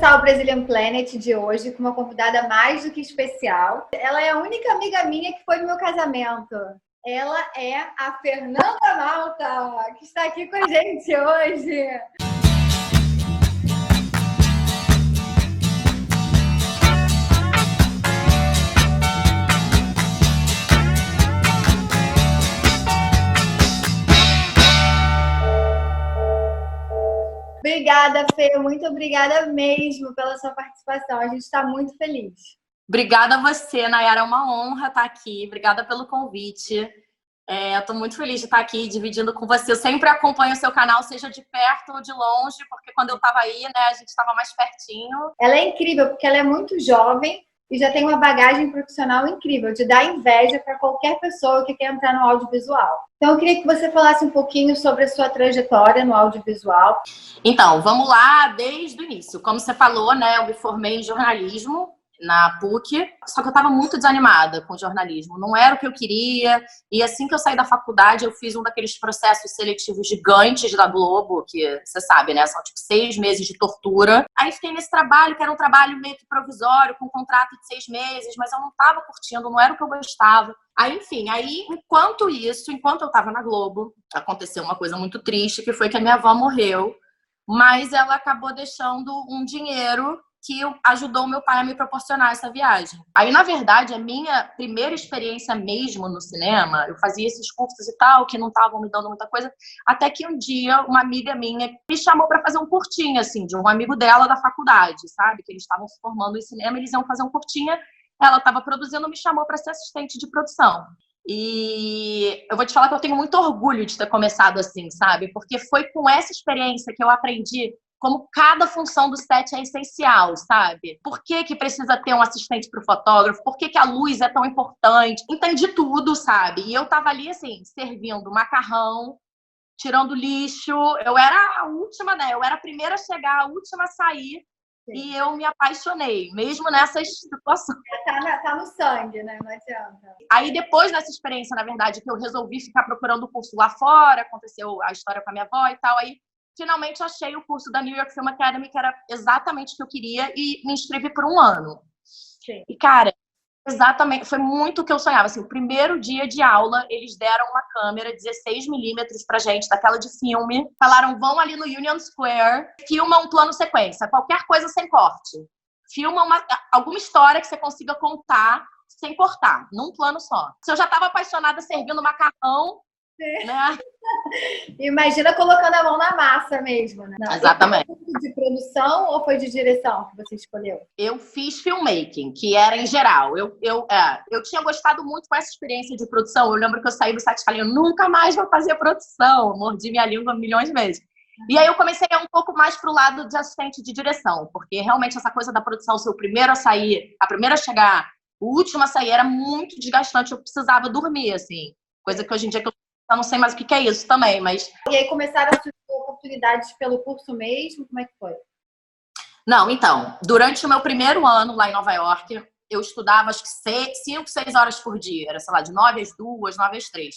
começar o Brazilian Planet de hoje com uma convidada mais do que especial. Ela é a única amiga minha que foi no meu casamento. Ela é a Fernanda Malta, que está aqui com a gente hoje. Obrigada, Fê. Muito obrigada mesmo pela sua participação. A gente está muito feliz. Obrigada a você, Nayara. É uma honra estar aqui. Obrigada pelo convite. Eu estou muito feliz de estar aqui dividindo com você. Eu sempre acompanho o seu canal, seja de perto ou de longe, porque quando eu estava aí, né, a gente estava mais pertinho. Ela é incrível, porque ela é muito jovem e já tem uma bagagem profissional incrível, de dar inveja para qualquer pessoa que quer entrar no audiovisual. Então, eu queria que você falasse um pouquinho sobre a sua trajetória no audiovisual. Então, vamos lá desde o início. Como você falou, né, eu me formei em jornalismo na PUC, só que eu estava muito desanimada com o jornalismo. Não era o que eu queria. E assim que eu saí da faculdade, eu fiz um daqueles processos seletivos gigantes da Globo, que você sabe, né? São tipo 6 meses de tortura. Aí fiquei nesse trabalho, que era um trabalho meio que provisório, com um contrato de 6 meses, mas eu não estava curtindo, não era o que eu gostava. Aí, enfim, enquanto eu estava na Globo, aconteceu uma coisa muito triste, que foi que a minha avó morreu, mas ela acabou deixando um dinheiro que ajudou meu pai a me proporcionar essa viagem. Aí, na verdade, a minha primeira experiência mesmo no cinema, eu fazia esses cursos e tal, que não estavam me dando muita coisa, até que um dia uma amiga minha me chamou para fazer um curtinho, assim, de um amigo dela da faculdade, sabe? Que eles estavam se formando em cinema, eles iam fazer um curtinho, ela estava produzindo, me chamou para ser assistente de produção. E eu vou te falar que eu tenho muito orgulho de ter começado assim, sabe? Porque foi com essa experiência que eu aprendi como cada função do set é essencial, sabe? Por que precisa ter um assistente para o fotógrafo? Por que a luz é tão importante? Entendi tudo, sabe? E eu tava ali, assim, servindo macarrão, tirando lixo. Eu era a última, né? Eu era a primeira a chegar, a última a sair. Sim. E eu me apaixonei, mesmo nessas situações. Tá no sangue, né? Não adianta. Aí, depois dessa experiência, na verdade, que eu resolvi ficar procurando o curso lá fora, aconteceu a história com a minha avó e tal, aí finalmente achei o curso da New York Film Academy, que era exatamente o que eu queria, e me inscrevi por 1 ano. Sim. E, cara, exatamente, foi muito o que eu sonhava. Assim, o primeiro dia de aula, eles deram uma câmera 16mm pra gente, daquela de filme. Falaram, vão ali no Union Square, filma um plano sequência, qualquer coisa sem corte. Filma alguma história que você consiga contar sem cortar, num plano só. Se eu já estava apaixonada servindo macarrão, né? Imagina colocando a mão na massa mesmo, né? Exatamente. Foi de produção ou foi de direção que você escolheu? Eu fiz filmmaking, que era em geral. Eu tinha gostado muito com essa experiência de produção. Eu lembro que eu saí do site e falei, eu nunca mais vou fazer produção. Mordi minha língua milhões de vezes. E aí eu comecei a ir um pouco mais pro lado de assistente de direção, porque realmente essa coisa da produção, ser o primeiro a sair, a primeira a chegar, o último a sair, era muito desgastante. Eu precisava dormir, assim. Coisa que hoje em dia eu não sei mais o que é isso também, mas... E aí começaram a surgir oportunidades pelo curso mesmo? Como é que foi? Não, então, durante o meu primeiro ano lá em Nova York, eu estudava acho que 5, 6 horas por dia. Era, sei lá, de 9 às 2, 9 às 3.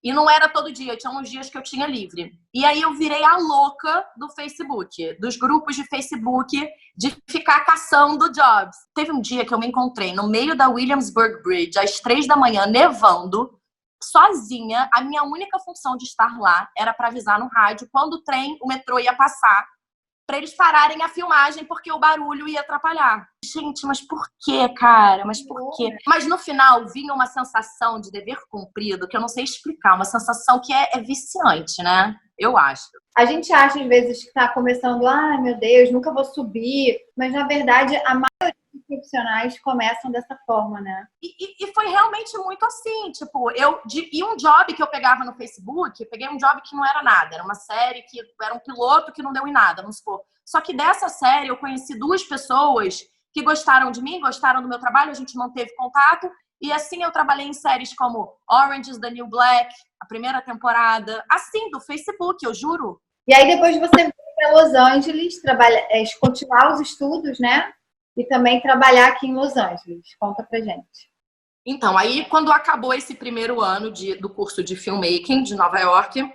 E não era todo dia, tinha uns dias que eu tinha livre. E aí eu virei a louca do Facebook, dos grupos de Facebook, de ficar caçando jobs. Teve um dia que eu me encontrei no meio da Williamsburg Bridge, às 3 da manhã, nevando, sozinha. A minha única função de estar lá era para avisar no rádio quando o metrô ia passar, para eles pararem a filmagem, porque o barulho ia atrapalhar. Gente, mas por quê, cara? Mas por quê? Mas no final vinha uma sensação de dever cumprido que eu não sei explicar, uma sensação que é viciante, né? Eu acho. A gente acha, às vezes, que está começando, ai, meu Deus, nunca vou subir. Mas, na verdade, a maioria dos profissionais começam dessa forma, né? E foi realmente muito assim, tipo, e um job que eu pegava no Facebook, eu peguei um job que não era nada, era uma série que era um piloto que não deu em nada, vamos supor. Só que dessa série eu conheci 2 pessoas que gostaram de mim, gostaram do meu trabalho, a gente manteve contato, e assim eu trabalhei em séries como Orange is the New Black, a primeira temporada, assim, do Facebook, eu juro. E aí depois você veio para Los Angeles, continuar os estudos, né? E também trabalhar aqui em Los Angeles. Conta pra gente. Então, aí quando acabou esse primeiro ano do curso de filmmaking de Nova York,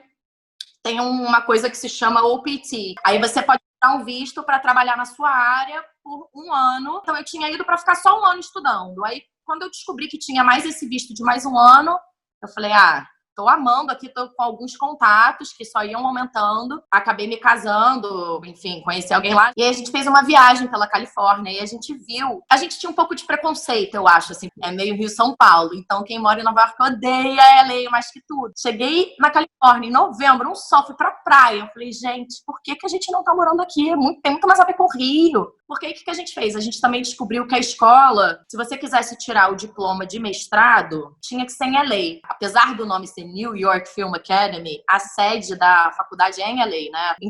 tem uma coisa que se chama OPT. Aí você pode um visto para trabalhar na sua área por 1 ano. Então, eu tinha ido para ficar só 1 ano estudando. Aí, quando eu descobri que tinha mais esse visto de mais 1 ano, eu falei, tô amando aqui, tô com alguns contatos que só iam aumentando. Acabei me casando, enfim, conheci alguém lá. E aí a gente fez uma viagem pela Califórnia e a gente viu. A gente tinha um pouco de preconceito, eu acho, assim. É meio Rio-São Paulo. Então, quem mora em Nova York odeia LA mais que tudo. Cheguei na Califórnia em novembro, um sol, fui pra praia. Eu falei, gente, por que a gente não tá morando aqui? Tem muito mais a ver com o Rio. Porque aí o que a gente fez? A gente também descobriu que a escola, se você quisesse tirar o diploma de mestrado, tinha que ser em LA. Apesar do nome ser New York Film Academy, a sede da faculdade é em LA, né? Em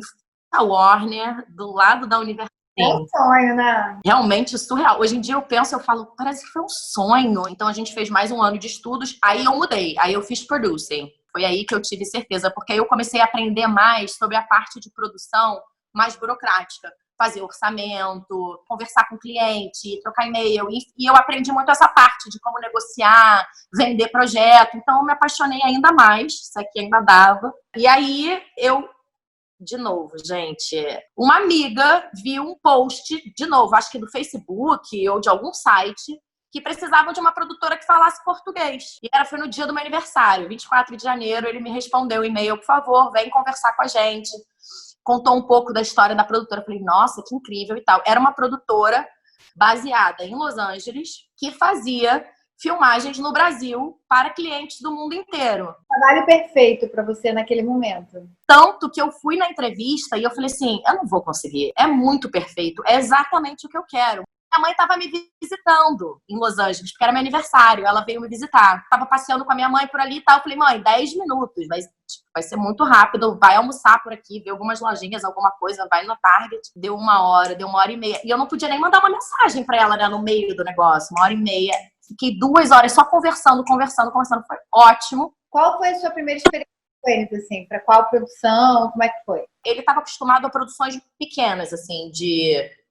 Warner, do lado da universidade. É um sonho, né? Realmente surreal. Hoje em dia eu penso, eu falo, parece que foi um sonho. Então a gente fez mais 1 ano de estudos, aí eu mudei, aí eu fiz producing. Foi aí que eu tive certeza, porque aí eu comecei a aprender mais sobre a parte de produção mais burocrática. Fazer orçamento, conversar com o cliente, trocar e-mail. E eu aprendi muito essa parte de como negociar, vender projeto. Então, eu me apaixonei ainda mais. Isso aqui ainda dava. E aí, de novo, gente, uma amiga viu um post, de novo, acho que do Facebook ou de algum site, que precisava de uma produtora que falasse português. E foi no dia do meu aniversário, 24 de janeiro. Ele me respondeu o e-mail, por favor, vem conversar com a gente. Contou um pouco da história da produtora. Eu falei, nossa, que incrível e tal. Era uma produtora baseada em Los Angeles que fazia filmagens no Brasil para clientes do mundo inteiro. Trabalho perfeito para você naquele momento. Tanto que eu fui na entrevista e eu falei assim, eu não vou conseguir. É muito perfeito. É exatamente o que eu quero. Minha mãe estava me visitando em Los Angeles, porque era meu aniversário. Ela veio me visitar. Tava passeando com a minha mãe por ali e tal. Eu falei, mãe, 10 minutos. Vai ser muito rápido. Vai almoçar por aqui, ver algumas lojinhas, alguma coisa. Vai no Target. Deu 1 hora, deu 1 hora e meia. E eu não podia nem mandar uma mensagem para ela, né, no meio do negócio. 1 hora e meia. Fiquei 2 horas só conversando. Foi ótimo. Qual foi a sua primeira experiência com eles, assim? Para qual produção? Como é que foi? Ele estava acostumado a produções pequenas, assim,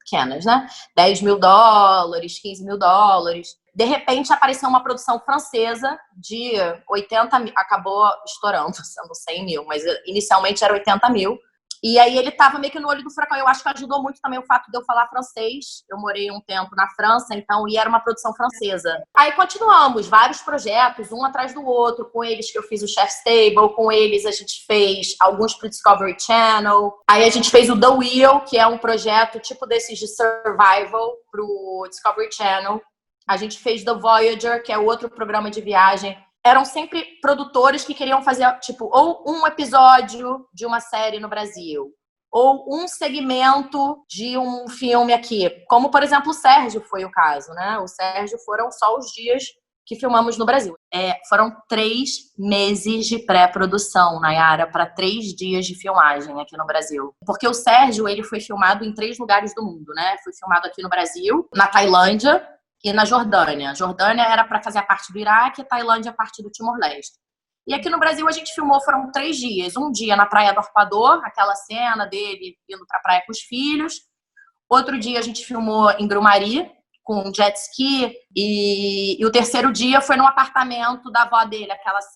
pequenas, né? 10 mil dólares, 15 mil dólares. De repente, apareceu uma produção francesa de 80 mil. Acabou estourando, sendo 100 mil, mas inicialmente era 80 mil. E aí ele tava meio que no olho do furacão. Eu acho que ajudou muito também o fato de eu falar francês. Eu morei um tempo na França, então, e era uma produção francesa. Aí continuamos, vários projetos, um atrás do outro, com eles que eu fiz o Chef's Table, com eles a gente fez alguns pro Discovery Channel. Aí a gente fez o The Wheel, que é um projeto tipo desses de survival pro Discovery Channel. A gente fez The Voyager, que é outro programa de viagem. Eram sempre produtores que queriam fazer, tipo, ou um episódio de uma série no Brasil, ou um segmento de um filme aqui. Como, por exemplo, o Sérgio foi o caso, né? O Sérgio foram só os dias que filmamos no Brasil. Foram 3 meses de pré-produção, Nayara, para 3 dias de filmagem aqui no Brasil. Porque o Sérgio, ele foi filmado em 3 lugares do mundo, né? Foi filmado aqui no Brasil, na Tailândia, e na Jordânia. A Jordânia era para fazer a parte do Iraque e a Tailândia a parte do Timor-Leste. E aqui no Brasil a gente filmou, foram 3 dias. Um dia na Praia do Arpoador, aquela cena dele indo para a praia com os filhos. Outro dia a gente filmou em Grumari, com jet ski. E o terceiro dia foi no apartamento da avó dele,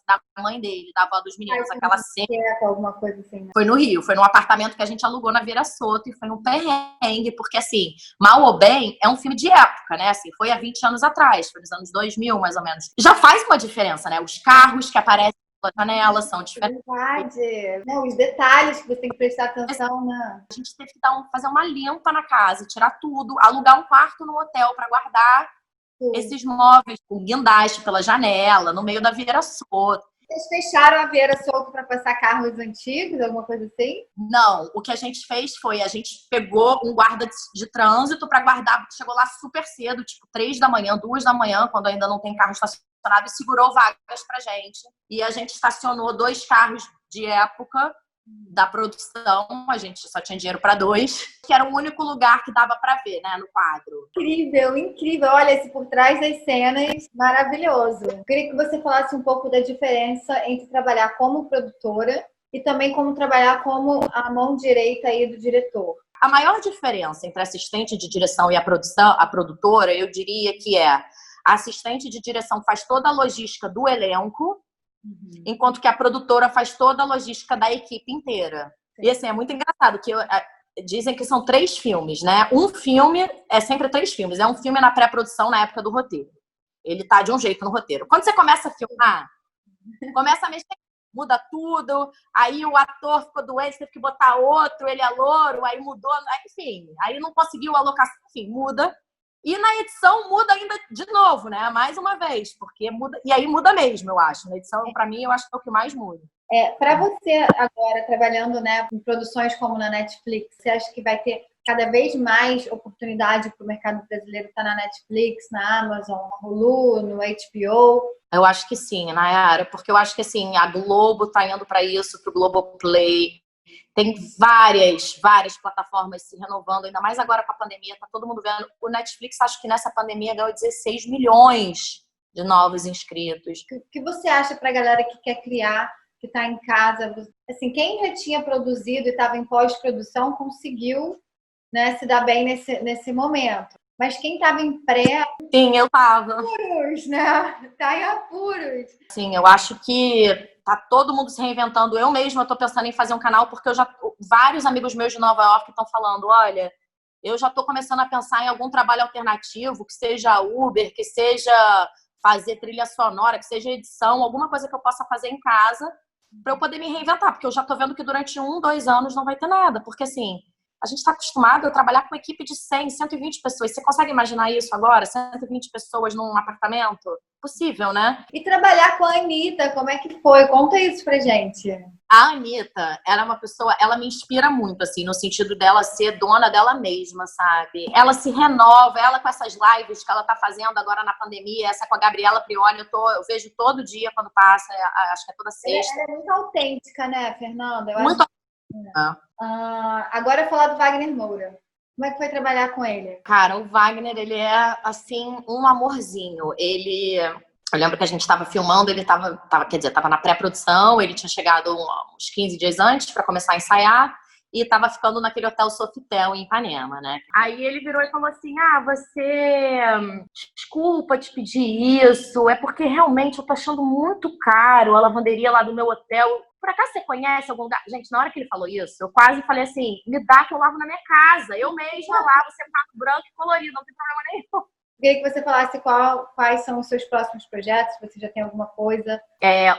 da mãe dele, da avó dos meninos, aquela cena. Alguma coisa assim, né? Foi no Rio, foi num apartamento que a gente alugou na Vieira Soto e foi um perrengue, porque assim, Mal ou Bem é um filme de época, né? Assim, foi há 20 anos atrás, foi nos anos 2000, mais ou menos. Já faz uma diferença, né? Os carros que aparecem pela janela são diferentes. Verdade. Não, os detalhes que você tem que prestar atenção, né? A gente teve que fazer uma limpa na casa, tirar tudo, alugar um quarto no hotel para guardar esses móveis com guindaste pela janela, no meio da Vieira Soto. Vocês fecharam a Vieira Soto para passar carros antigos, alguma coisa assim? Não, o que a gente fez foi, a gente pegou um guarda de trânsito para guardar, chegou lá super cedo, tipo 3 da manhã, 2 da manhã, quando ainda não tem carro estacionado, e segurou vagas pra gente. E a gente estacionou 2 carros de época da produção, a gente só tinha dinheiro para 2, que era o único lugar que dava para ver, né, no quadro. Incrível, incrível. Olha, esse por trás das cenas, maravilhoso. Eu queria que você falasse um pouco da diferença entre trabalhar como produtora e também como trabalhar como a mão direita aí do diretor. A maior diferença entre assistente de direção e a produtora, eu diria que a assistente de direção faz toda a logística do elenco, enquanto que a produtora faz toda a logística da equipe inteira. E assim, é muito engraçado que dizem que são 3 filmes, né? Um filme é sempre 3 filmes. É um filme na pré-produção, na época do roteiro. Ele tá de um jeito no roteiro. Quando você começa a filmar, começa a mexer, muda tudo, aí o ator ficou doente, teve que botar outro, ele é louro, aí mudou, enfim, aí não conseguiu alocação, enfim, muda. E na edição muda ainda de novo, né? Mais uma vez, porque muda, e aí muda mesmo, eu acho. Na edição, pra mim, eu acho que é o que mais muda. Para você agora, trabalhando, né, em produções como na Netflix, você acha que vai ter cada vez mais oportunidade para o mercado brasileiro estar na Netflix, na Amazon, no Hulu, no HBO? Eu acho que sim, Nayara, porque eu acho que assim, a Globo tá indo para isso, pro Globoplay. Tem várias plataformas se renovando, ainda mais agora com a pandemia, tá todo mundo vendo. O Netflix, acho que nessa pandemia ganhou 16 milhões de novos inscritos. O que você acha para a galera que quer criar, que está em casa? Assim, quem já tinha produzido e estava em pós-produção conseguiu, né, se dar bem nesse momento. Mas quem estava em pré... Sim, eu tava. Apuros, né? Tá em apuros. Sim, eu acho que tá todo mundo se reinventando. Eu mesma tô pensando em fazer um canal, porque vários amigos meus de Nova York estão falando, olha, eu já tô começando a pensar em algum trabalho alternativo, que seja Uber, que seja fazer trilha sonora, que seja edição, alguma coisa que eu possa fazer em casa para eu poder me reinventar, porque eu já tô vendo que durante 1, 2 anos não vai ter nada, porque assim, a gente está acostumado a trabalhar com uma equipe de 100, 120 pessoas. Você consegue imaginar isso agora? 120 pessoas num apartamento? Possível, né? E trabalhar com a Anitta, como é que foi? Conta isso pra gente. A Anitta, ela é uma pessoa, ela me inspira muito, assim, no sentido dela ser dona dela mesma, sabe? Ela se renova, ela com essas lives que ela tá fazendo agora na pandemia, essa com a Gabriela Prioli, eu vejo todo dia quando passa, acho que é toda sexta. Ela é muito autêntica, né, Fernanda? Eu muito acho... Agora falar do Wagner Moura. Como é que foi trabalhar com ele? Cara, o Wagner, ele é, assim, um amorzinho. Eu lembro que a gente estava filmando, ele estava na pré-produção, ele tinha chegado uns 15 dias antes para começar a ensaiar e estava ficando naquele hotel Sofitel em Ipanema, né? Aí ele virou e falou assim, desculpa te pedir isso, é porque realmente eu tô achando muito caro a lavanderia lá do meu hotel. Por acaso você conhece algum lugar? Gente, na hora que ele falou isso, eu quase falei assim, me dá que eu lavo na minha casa. Eu mesma lavo, separado branco e colorido, não tem problema nenhum. Queria que você falasse quais são os seus próximos projetos, se você já tem alguma coisa. É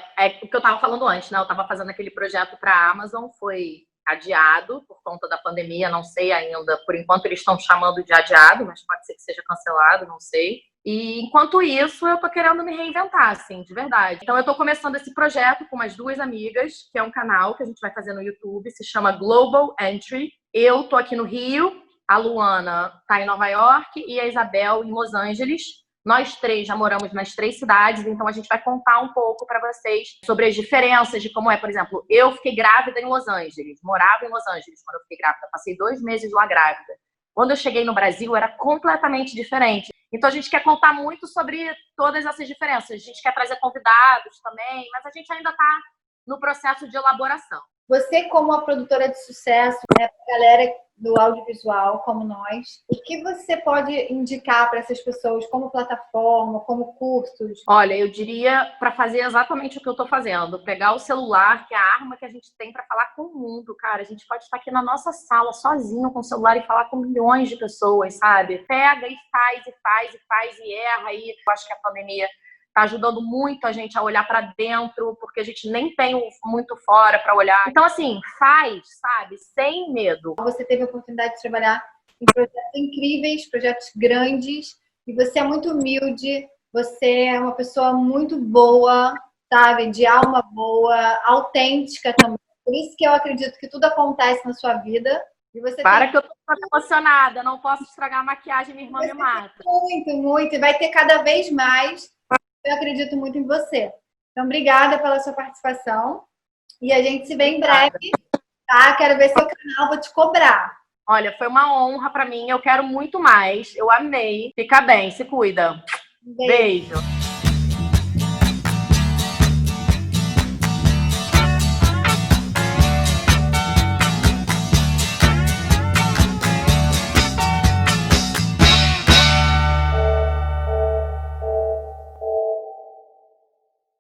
o que eu estava falando antes, né? Eu estava fazendo aquele projeto para a Amazon, foi adiado por conta da pandemia, não sei ainda. Por enquanto eles estão chamando de adiado, mas pode ser que seja cancelado, não sei. E enquanto isso, eu tô querendo me reinventar, assim, de verdade. Então eu tô começando esse projeto com umas 2 amigas, que é um canal que a gente vai fazer no YouTube, se chama Global Entry. Eu tô aqui no Rio, a Luana tá em Nova York e a Isabel em Los Angeles. Nós 3 já moramos nas 3 cidades, então a gente vai contar um pouco para vocês sobre as diferenças de como é. Por exemplo, eu fiquei grávida em Los Angeles, morava em Los Angeles quando eu fiquei grávida, passei 2 meses lá grávida. Quando eu cheguei no Brasil, era completamente diferente. Então, a gente quer contar muito sobre todas essas diferenças. A gente quer trazer convidados também, mas a gente ainda está no processo de elaboração. Você, como uma produtora de sucesso, né, para a galera do audiovisual, como nós, o que você pode indicar para essas pessoas como plataforma, como cursos? Olha, eu diria para fazer exatamente o que eu estou fazendo. Pegar o celular, que é a arma que a gente tem para falar com o mundo, cara. A gente pode estar aqui na nossa sala, sozinho, com o celular e falar com milhões de pessoas, sabe? Pega e faz e erra. E eu acho que a pandemia tá ajudando muito a gente a olhar para dentro, porque a gente nem tem muito fora para olhar. Então, assim, faz, sabe? Sem medo. Você teve a oportunidade de trabalhar em projetos incríveis, projetos grandes, e você é muito humilde, você é uma pessoa muito boa, sabe? De alma boa, autêntica também. Por isso que eu acredito que tudo acontece na sua vida. E você que eu tô emocionada, não posso estragar a maquiagem, minha irmã me mata. Muito, e vai ter cada vez mais. Eu acredito muito em você. Então, obrigada pela sua participação. E a gente se vê em breve, tá? Quero ver seu canal, vou te cobrar. Olha, foi uma honra para mim. Eu quero muito mais. Eu amei. Fica bem, se cuida. Beijo.